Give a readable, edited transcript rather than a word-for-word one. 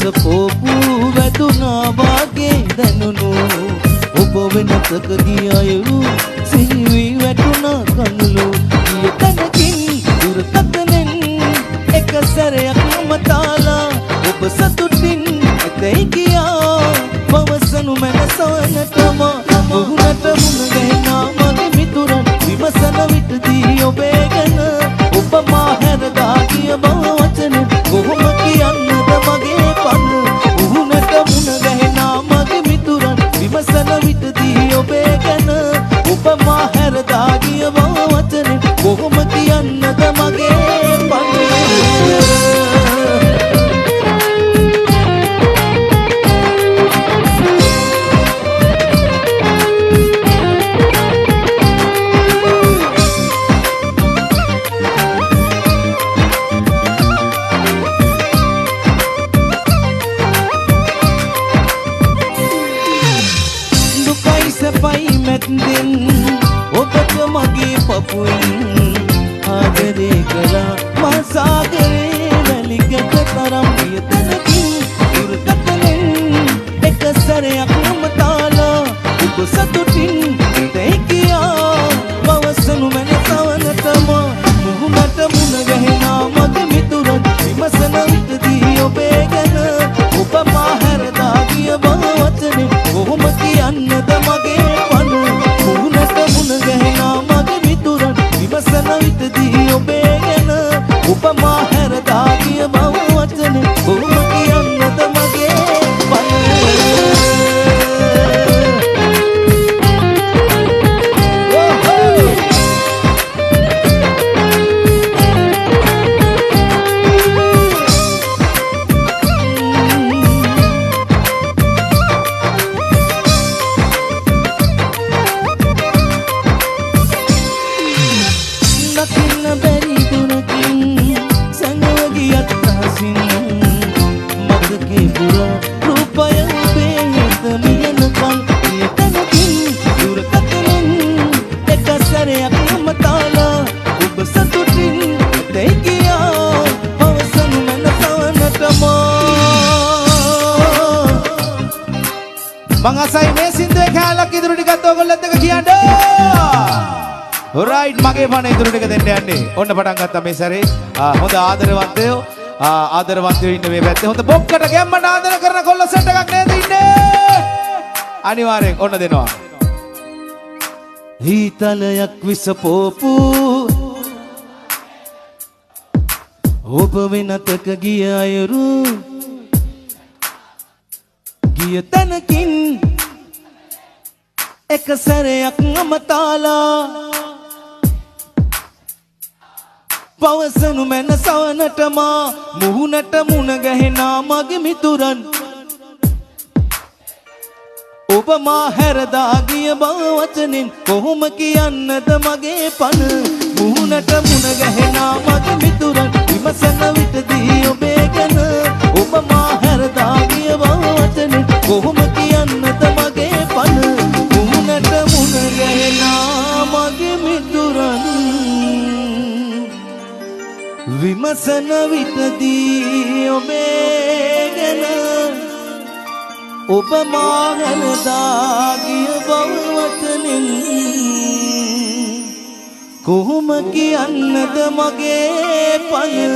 විසපෝපු වැදුනා වාගේ දැනුණු ඔබ වෙනතක ගිය අයුරු සිහිවි වැටුණා කඳුළු ගිය තැනකින් දුරකථනෙන් එක සැරයක් මතාලා ඔබ සතුටින් ඇතැයි කියා පවසනු මැනසවනටම මුහුණට මුණ ගැහෙනා මගේ මිතුරන් විමසන විටදී ඔබේ ගැන ඔබ මා හැරදා ගිය බව වචනෙන් කොහොම කියන්නද මගේ පන මුහුණට මුණ ගැහෙනා මගේ මිතුරන් විමසන විටදී ඔබේ ගැන ඔබ මා හැරදා ගිය බව වචනෙන් කොහොම කියන්නද මගේ පන ඔබට මගේ පපුයින් ආදරේ කළා මා සාගරේ වැලිගත තරම් ගිය තැනකින් දුරකථනෙන් එක සැරයක් මතාලා ඔබ සතුටින් ඇතැයි කියා පවසනු මැනසවනටම මුහුණට මුණ ගැහෙනා මගේ මිතුරන් විමසන විටදී ඔබේ ගැන ඔබ මා හැරදා ගිය බව වචනේ කොහොම කියන්නද මගේ පන මුහුණට මුණ ගැහෙනා මගේ මිතුරන් විමසන විටදී ඔබේ ගැන ඔබ මා හැරදා ගිය බව වචනේ කොහොම කියන්නද මගේ පන Bang Asai මේ සින්දුවේ කැලක් ඉදිරි ටිකත් ඔයගොල්ලොත් එක්ක කියන්න. Alright මගේ පණ ඉදිරි ටික දෙන්න යන්නේ. ඔන්න පටන් ගත්තා මේ සැරේ. හොඳ ආදරවන්තයෝ ඉන්න මේ පැත්තේ. හොඳ බොක්කට ගැම්මට ආදර කරන කොල්ල සෙට් එකක් නේද ඉන්නේ? අනිවාර්යෙන් ඔන්න දෙනවා. හීතලයක් විසපෝපු ඔබ වෙනතක ගිය අයුරු ගිය තැනකින් එක සැරයක් අමතාලා පවසනු මැනසවනටම මුහුණට මුණ ගැහෙනා මගේ මිතුරන් ඔබ මා හැරදා ගිය බව වචනෙන් කොහොම කියන්නද මගේ පන මුහුණට මුණ ගැහෙනා මගේ මිතුරන් විමසන විටදී ඔබේ ගැන ඔබ මා හැරදා ගිය බව වචනෙන් කොහොම කියන්නද මගේ පන මුහුණට මුණ ගැහෙනා මගේ මිතුරන් විමසන විටදී ඔබේ ගැන ඔබ මා හැරදා ගිය බව වචනෙන් කොහොම කියන්නද මගේ පන